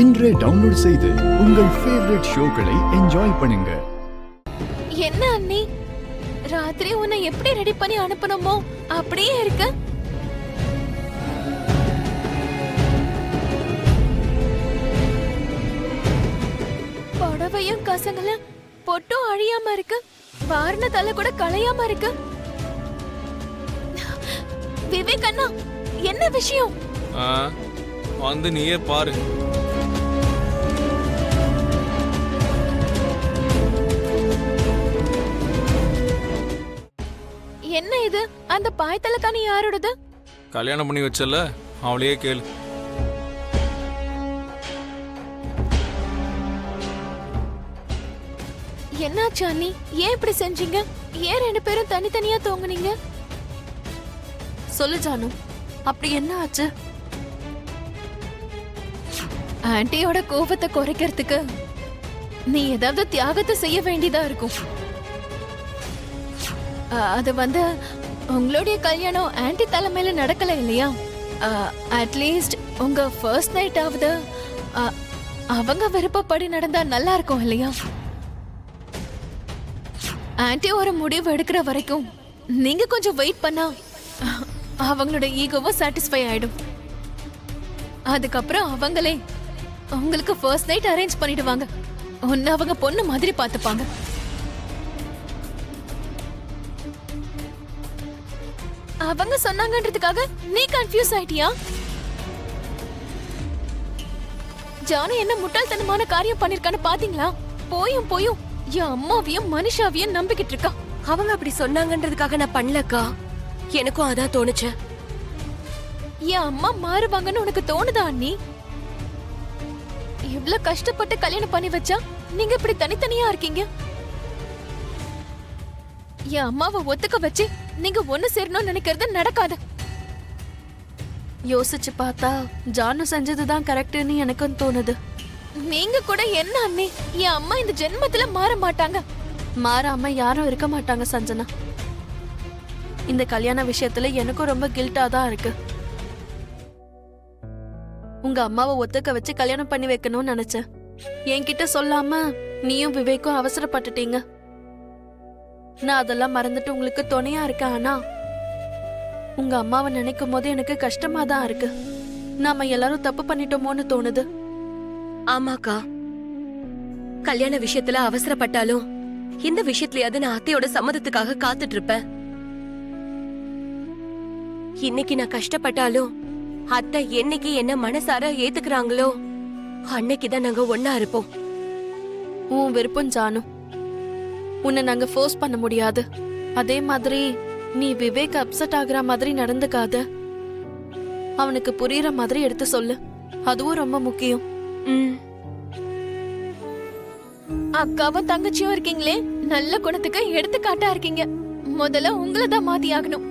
இன்றே டவுன்லோட் செய்து உங்கள் ஃபேவரட் ஷோக்களை என்ஜாய் பண்ணுங்க. என்ன அண்ணி, ராத்திரி உன்னை எப்படி ரெடி பண்ணி அனுப்பணுமோ அப்படியே இருக்கு. புடவையும் கசங்கல பொட்டும் அழியாம இருக்கு, வாரண தலை கூட களையாம இருக்கு. விவேக் அண்ணா, என்ன விஷயம்? வந்து நீயே பாரு. என்ன இது? அந்த பாய்த்தலக்கானி யாரோடது? கல்யாணம் பண்ணி வச்சல, அவளையே கேளு. என்னாச்சு அண்ணி? ஏன் இப்படி செஞ்சீங்க? ஏன் ரெண்டு பேரும் தனித்தனியா தூங்குனீங்க? சொல்லு ஜானு, அப்படி என்ன ஆச்சு? ஆன்ட்டியோட கோபத்தை குறைக்கிறதுக்கு நீ ஏதாவது தியாகத்தை செய்ய வேண்டியதா இருக்கும். அது வந்து உங்களுடைய கல்யாணம் ஆன்ட்டி தலைமையில நடக்கல இல்லையா? அட்லீஸ்ட் உங்க ஃபர்ஸ்ட் நைட் ஆவது அவங்க விருப்பப்படி நடந்தா நல்லா இருக்கும் இல்லையா? ஆன்ட்டி ஒரு முடிவு எடுக்கிற வரைக்கும் நீங்க கொஞ்சம் வெயிட் பண்ணா அவங்களோட ஈகோவும் சாட்டிஸ்ஃபை ஆயிடும். அதுக்கப்புறம் அவங்களே உங்களுக்கு ஃபர்ஸ்ட் நைட் அரேஞ்ச் பண்ணிடுவாங்க. ஒன்னு அவங்க பொண்ணு மாதிரி பார்த்துப்பாங்க. அவங்க சொன்னாங்கன்றதுக்காக நீ கன்ஃபியூஸ் ஆயிட்டியா? ஜானு என்ன முட்டாள்தனமான காரியம் பண்ணிருக்கான்னு பாத்தீங்களா? போயும் போயும் என் அம்மாவையும் மனுஷாவையும் நம்பிக்கிட்டு இருக்கா. அவங்க அப்படி சொன்னாங்கன்றதுக்காக நான் பண்ணலக்கா. எனக்கும் அதான் தோணுச்சு. என் அம்மா மாறுவாங்கன்னு உனக்கு தோணுதா அண்ணி? இவ்ளோ கஷ்டப்பட்டு கல்யாணம் பண்ணி வச்சா நீங்க இப்படி தனித்தனியா இருக்கீங்க. என் அம்மாவை ஒத்துக்க வச்சு நீங்க ஒண்ணு சேரணும்னு நினைக்கிறது நடக்காது. யோசிச்சு பார்த்தா ஜானு செஞ்சதுதான் கரெக்ட்னு எனக்கும் தோணுது. நீங்க கூட என்ன அண்ணி, என் அம்மா இந்த ஜென்மத்துல மாற மாட்டாங்க. மாறாம யாரும் இருக்க மாட்டாங்க சஞ்சனா. இந்த கல்யாண விஷயத்துல எனக்கும் ரொம்ப கில்ட்டா தான் இருக்கு. உங்க அம்மாவை ஒத்துக்க வச்சு கல்யாணம் பண்ணி வைக்கணும்னு நினைச்சேன். என்கிட்ட சொல்லாம நீயும் விவேக்கும் அவசரப்பட்டுட்டீங்க. நான் அதெல்லாம் மறந்துட்டு உங்களுக்கு துணையா இருக்கேன். ஆனா உங்க அம்மாவை நினைக்கும் போது எனக்கு கஷ்டமா தான் இருக்கு. நாம எல்லாரும் தப்பு பண்ணிட்டோமோன்னு தோணுது. ஆமாக்கா, கல்யாண விஷயத்துல அவசரப்பட்டாலும் இந்த விஷயத்துலயாவது நான் அத்தையோட சம்மதத்துக்காக காத்துட்டு இருப்பேன். இன்னைக்கு நான் கஷ்டப்பட்டாலும் அத்தை என்னைக்கு என்ன மனசார ஏத்துக்கிறாங்களோ அன்னைக்குதான் நாங்க ஒன்னா இருப்போம். உன் விருப்பம் ஜானு, உன்னை நாங்க ஃபோர்ஸ் பண்ண முடியாது. அதே மாதிரி நீ விவேக் அப்செட் ஆகுற மாதிரி நடந்துக்காத. அவனுக்கு புரியுற மாதிரி எடுத்து சொல்லு. அதுவும் ரொம்ப முக்கியம். அக்காவும் தங்கச்சியும் இருக்கீங்களே, நல்ல குணத்துக்கு எடுத்துக்காட்டா இருக்கீங்க. முதல்ல உங்களை தான் மாத்தி ஆகணும்.